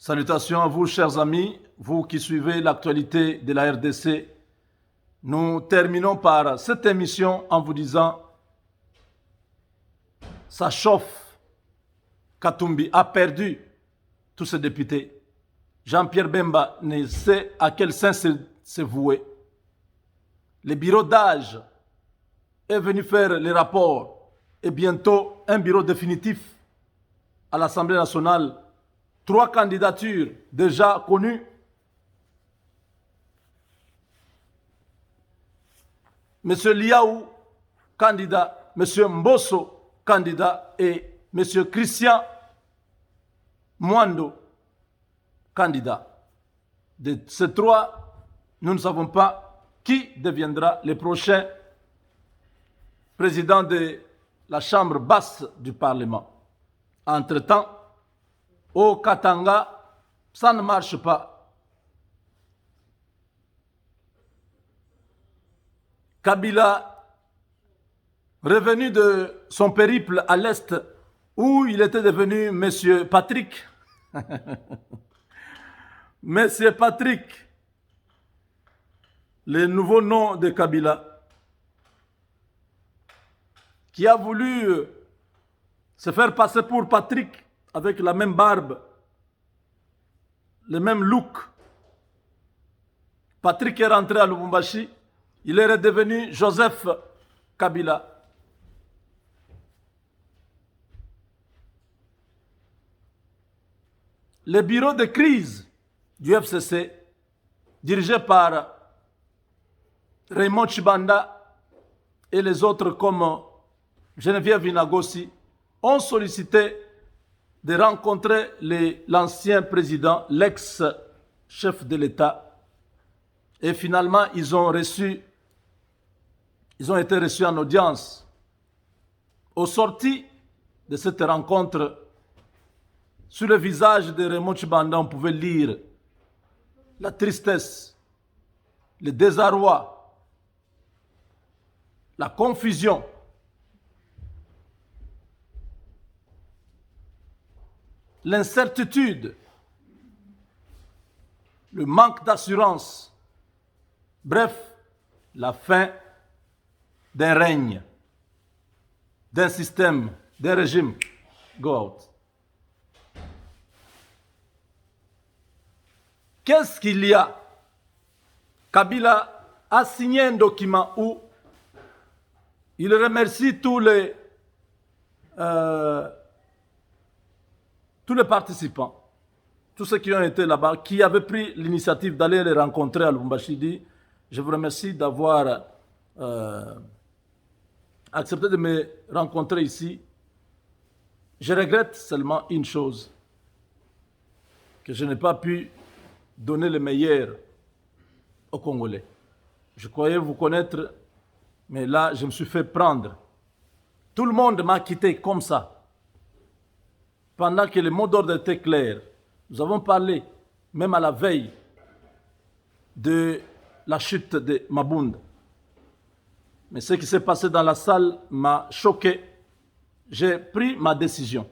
Salutations à vous, chers amis, vous qui suivez l'actualité de la RDC. Nous terminons par cette émission en vous disant ça chauffe. Katumbi a perdu tous ses députés. Jean-Pierre Bemba ne sait à quel sens se vouer. Le bureau d'âge est venu faire les rapports et bientôt un bureau définitif à l'Assemblée nationale. 3 candidatures déjà connues. Monsieur Liaou, candidat. Monsieur Mbosso, candidat. Et Monsieur Christian Mwando, candidat. De ces 3, nous ne savons pas qui deviendra le prochain président de la Chambre basse du Parlement. Entre-temps, au Katanga, ça ne marche pas. Kabila, revenu de son périple à l'Est, où il était devenu Monsieur Patrick. Monsieur Patrick, le nouveau nom de Kabila, qui a voulu se faire passer pour Patrick, avec la même barbe, le même look. Patrick est rentré à Lubumbashi, il est redevenu Joseph Kabila. Le bureau de crise du FCC, dirigé par Raymond Chibanda et les autres comme Geneviève Vinagossi, ont sollicité de rencontrer l'ancien président, l'ex-chef de l'État. Et finalement, ils ont été reçus en audience. Au sorti de cette rencontre, sur le visage de Raymond Chibanda, on pouvait lire la tristesse, le désarroi, la confusion. L'incertitude, le manque d'assurance, bref, la fin d'un règne, d'un système, d'un régime. Go out. Qu'est-ce qu'il y a? Kabila a signé un document où il remercie tous les participants, tous ceux qui ont été là-bas, qui avaient pris l'initiative d'aller les rencontrer à Lubumbashi, dit « Je vous remercie d'avoir accepté de me rencontrer ici. Je regrette seulement une chose, que je n'ai pas pu donner le meilleur aux Congolais. Je croyais vous connaître, mais là, je me suis fait prendre. Tout le monde m'a quitté comme ça. Pendant que le mot d'ordre était clair, nous avons parlé, même à la veille de la chute de Mabunda. Mais ce qui s'est passé dans la salle m'a choqué. J'ai pris ma décision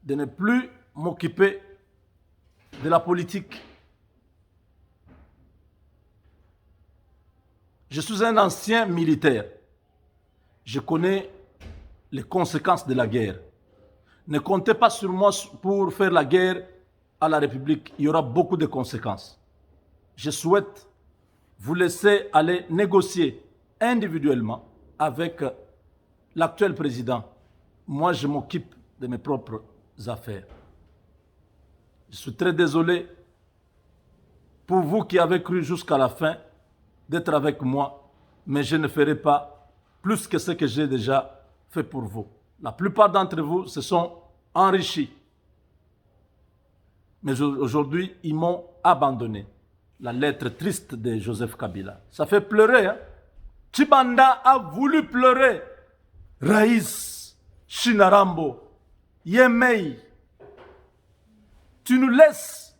de ne plus m'occuper de la politique. Je suis un ancien militaire. Je connais les conséquences de la guerre. Ne comptez pas sur moi pour faire la guerre à la République. Il y aura beaucoup de conséquences. Je souhaite vous laisser aller négocier individuellement avec l'actuel président. Moi, je m'occupe de mes propres affaires. Je suis très désolé pour vous qui avez cru jusqu'à la fin d'être avec moi, mais je ne ferai pas plus que ce que j'ai déjà fait pour vous. La plupart d'entre vous se sont enrichis. Mais aujourd'hui, ils m'ont abandonné. La lettre triste de Joseph Kabila. Ça fait pleurer. Hein? Chibanda a voulu pleurer. Raïs, Shinarambo, Yemei, tu nous laisses.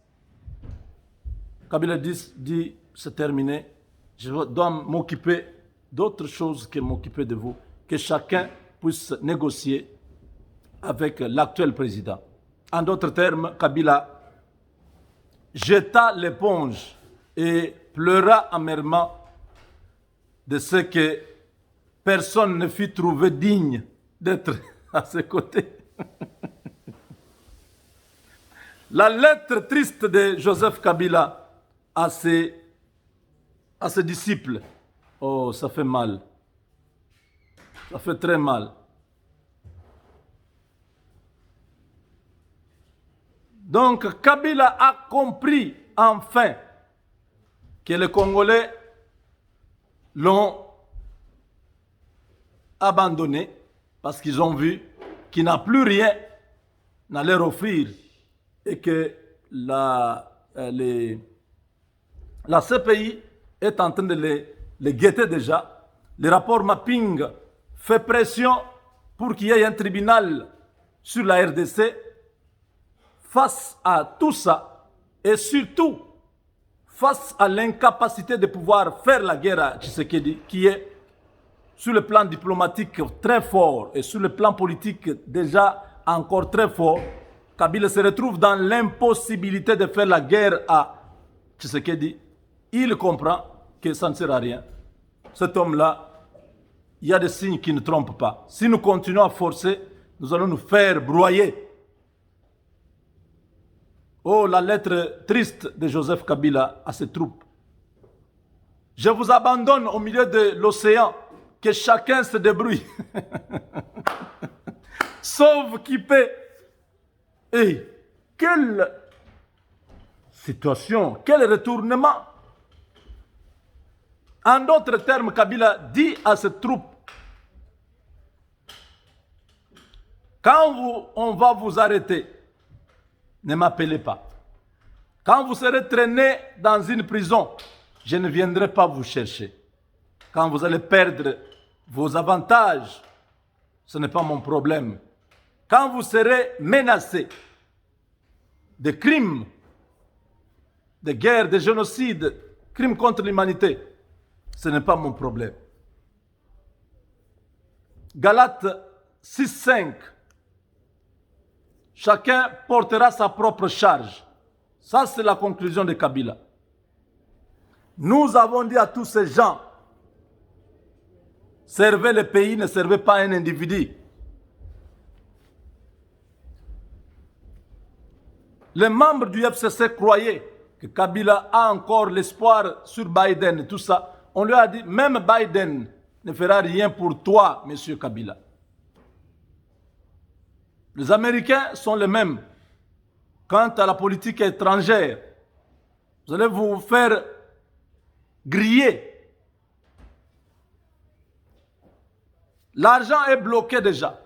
Kabila dit c'est terminé. Je dois m'occuper d'autre chose que m'occuper de vous. Que chacun puisse négocier avec l'actuel président. En d'autres termes, Kabila jeta l'éponge et pleura amèrement de ce que personne ne fut trouvé digne d'être à ses côtés. La lettre triste de Joseph Kabila à ses disciples. Oh, ça fait mal. Ça fait très mal. Donc, Kabila a compris enfin que les Congolais l'ont abandonné parce qu'ils ont vu qu'il n'a plus rien à leur offrir et que la CPI est en train de les guetter déjà. Le rapport mapping fait pression pour qu'il y ait un tribunal sur la RDC. Face à tout ça, et surtout face à l'incapacité de pouvoir faire la guerre à Tshisekedi, qui est sur le plan diplomatique très fort et sur le plan politique déjà encore très fort, Kabila se retrouve dans l'impossibilité de faire la guerre à Tshisekedi. Il comprend que ça ne sert à rien. Cet homme-là, il y a des signes qui ne trompent pas. Si nous continuons à forcer, nous allons nous faire broyer. Oh, la lettre triste de Joseph Kabila à ses troupes. Je vous abandonne au milieu de l'océan, que chacun se débrouille. Sauve qui peut. Et quelle situation, quel retournement. En d'autres termes, Kabila dit à ses troupes, quand on va vous arrêter, ne m'appelez pas. Quand vous serez traîné dans une prison, je ne viendrai pas vous chercher. Quand vous allez perdre vos avantages, ce n'est pas mon problème. Quand vous serez menacé de crimes, de guerres, de génocides, crimes contre l'humanité, ce n'est pas mon problème. Galates 6:5. Chacun portera sa propre charge. Ça, c'est la conclusion de Kabila. Nous avons dit à tous ces gens, servez le pays, ne servez pas un individu. Les membres du FCC croyaient que Kabila a encore l'espoir sur Biden et tout ça. On lui a dit, même Biden ne fera rien pour toi, monsieur Kabila. Les Américains sont les mêmes. Quant à la politique étrangère, vous allez vous faire griller. L'argent est bloqué déjà.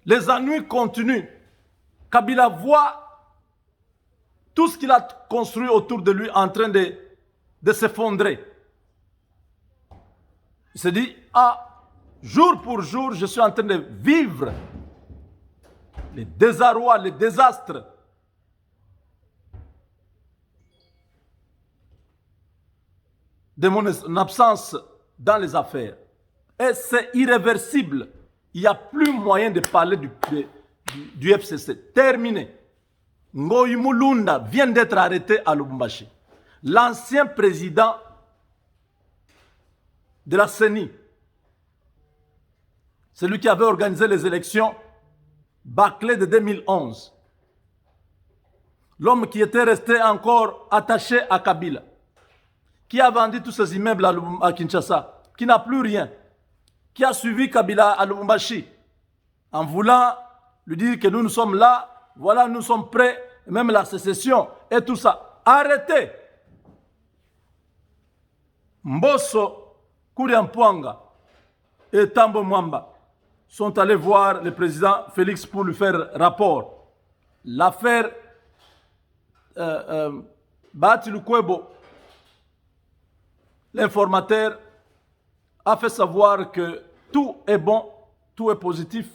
Les ennuis continuent. Kabila voit tout ce qu'il a construit autour de lui en train de s'effondrer. Il se dit, jour pour jour, je suis en train de vivre les désarrois, les désastres. De mon absence dans les affaires. Et c'est irréversible. Il n'y a plus moyen de parler du FCC. Terminé. Ngoyi Mulunda vient d'être arrêté à Lubumbashi. L'ancien président de la CENI, celui qui avait organisé les élections bâclées de 2011, l'homme qui était resté encore attaché à Kabila, qui a vendu tous ses immeubles à Kinshasa, qui n'a plus rien, qui a suivi Kabila à Lubumbashi, en voulant lui dire que nous sommes là, voilà, nous sommes prêts, même la sécession et tout ça. Arrêtez! Mbosso, Kouriampuanga et Tambo Mwamba sont allés voir le président Félix pour lui faire rapport. L'affaire Bahati Lukwebo, l'informateur, a fait savoir que tout est bon, tout est positif.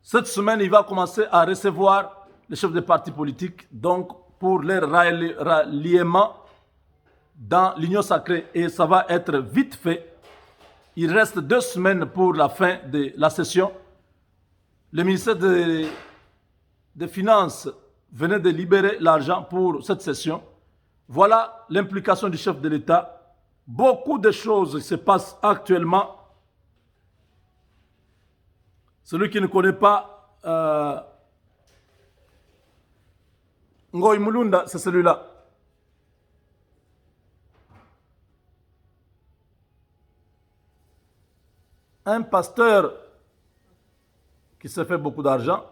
Cette semaine, il va commencer à recevoir les chefs des partis politiques, donc pour leur ralliement dans l'Union sacrée. Et ça va être vite fait. Il reste 2 semaines pour la fin de la session. Le ministère des Finances venait de libérer l'argent pour cette session. Voilà l'implication du chef de l'État. Beaucoup de choses se passent actuellement. Celui qui ne connaît pas Ngoy Mulunda, c'est celui-là. Un pasteur qui s'est fait beaucoup d'argent,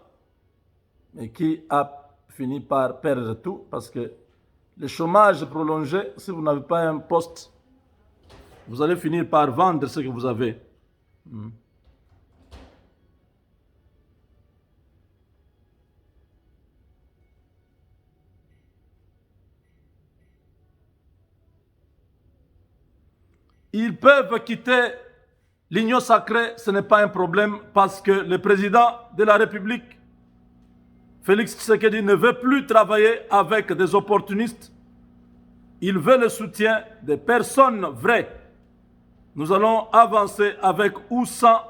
mais qui a fini par perdre tout parce que le chômage prolongé, si vous n'avez pas un poste, vous allez finir par vendre ce que vous avez. Ils peuvent quitter l'Union sacrée, ce n'est pas un problème parce que le président de la République, Félix Tshisekedi, ne veut plus travailler avec des opportunistes. Il veut le soutien des personnes vraies. Nous allons avancer avec ou sans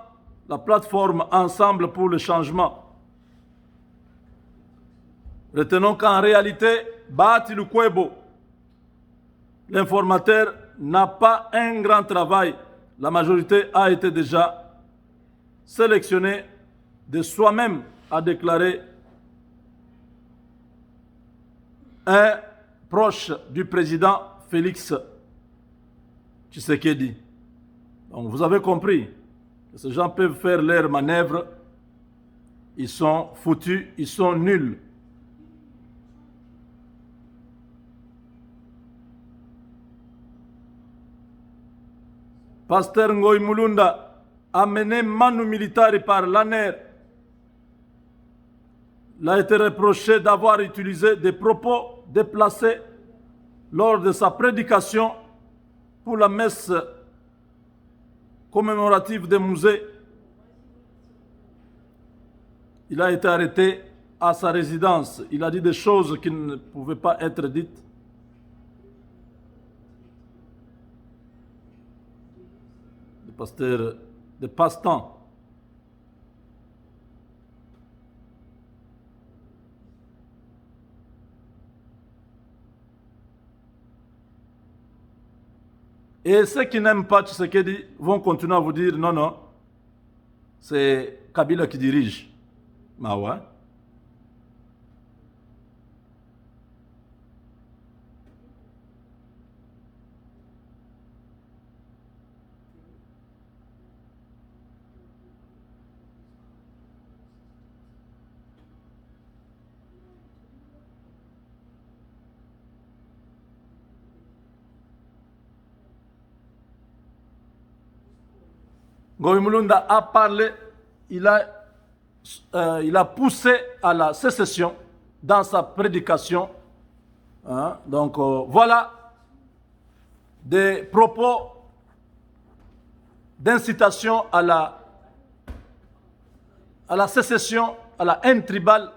la plateforme Ensemble pour le changement. Retenons qu'en réalité, Bahati Lukwebo, l'informateur, n'a pas un grand travail. La majorité a été déjà sélectionnée de soi-même, a déclaré un proche du président Félix Tshisekedi. Donc vous avez compris que ces gens peuvent faire leurs manœuvres. Ils sont foutus, ils sont nuls. Pasteur Ngoy Mulunda a mené Manu Militari par l'ANER. Il a été reproché d'avoir utilisé des propos déplacés lors de sa prédication pour la messe commémorative des musées. Il a été arrêté à sa résidence. Il a dit des choses qui ne pouvaient pas être dites. Pasteur de passe-temps. Et ceux qui n'aiment pas Tshisekedi vont continuer à vous dire non, non, c'est Kabila qui dirige. Ah ouais. Ngoy Mulunda a parlé, il a poussé à la sécession dans sa prédication. Hein? Donc voilà des propos d'incitation à la sécession, à la haine tribale.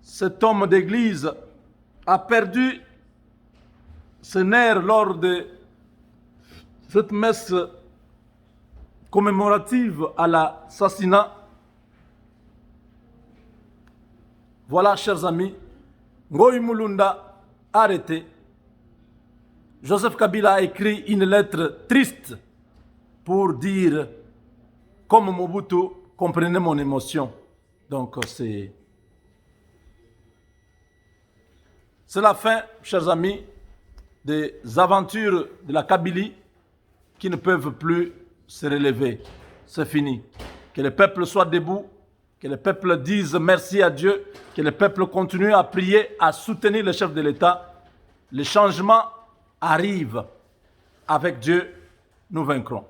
Cet homme d'église a perdu ses nerfs lors de cette messe commémorative à l'assassinat. Voilà, chers amis, Ngoy Mulunda arrêté. Joseph Kabila a écrit une lettre triste pour dire, comme Mobutu, comprenez mon émotion. Donc c'est la fin, chers amis, des aventures de la Kabylie qui ne peuvent plus se relever. C'est fini. Que le peuple soit debout, que le peuple dise merci à Dieu, que le peuple continue à prier, à soutenir le chef de l'État. Le changement arrive. Avec Dieu, nous vaincrons.